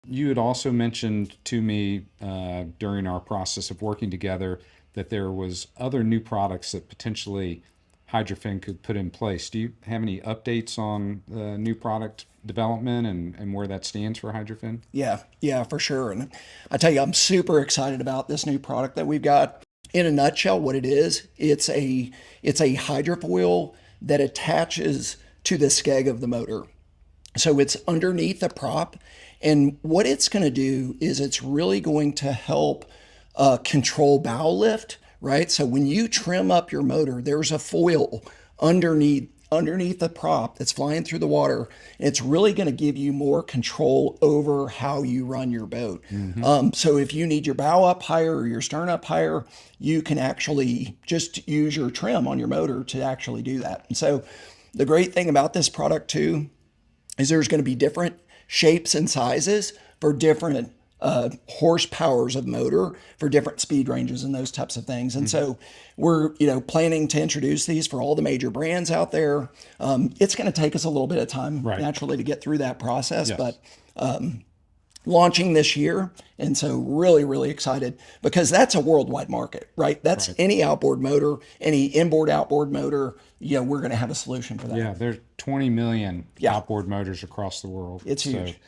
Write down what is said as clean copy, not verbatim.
you had also mentioned to me during our process of working together that there was other new products that potentially Hydrofin could put in place. Do you have any updates on new product development and where that stands for Hydrofin? Yeah, yeah, for sure. And I tell you, I'm super excited about this new product that we've got. In a nutshell, what it is, it's a hydrofoil that attaches to the skeg of the motor. So it's underneath the prop. And what it's going to do is it's really going to help control bow lift, right? So when you trim up your motor, there's a foil underneath the prop that's flying through the water. And it's really going to give you more control over how you run your boat. Mm-hmm. So if you need your bow up higher or your stern up higher, you can actually just use your trim on your motor to actually do that. And so the great thing about this product too is there's going to be different shapes and sizes for different horsepowers of motor for different speed ranges and those types of things. And Mm-hmm. so we're planning to introduce these for all the major brands out there. It's going to take us a little bit of time Right. naturally to get through that process, Yes. but launching this year. And so really, really excited because that's a worldwide market, right? That's Right. any outboard motor, any inboard outboard motor, we're going to have a solution for that. Yeah, there's 20 million Yeah, outboard motors across the world. it's So huge.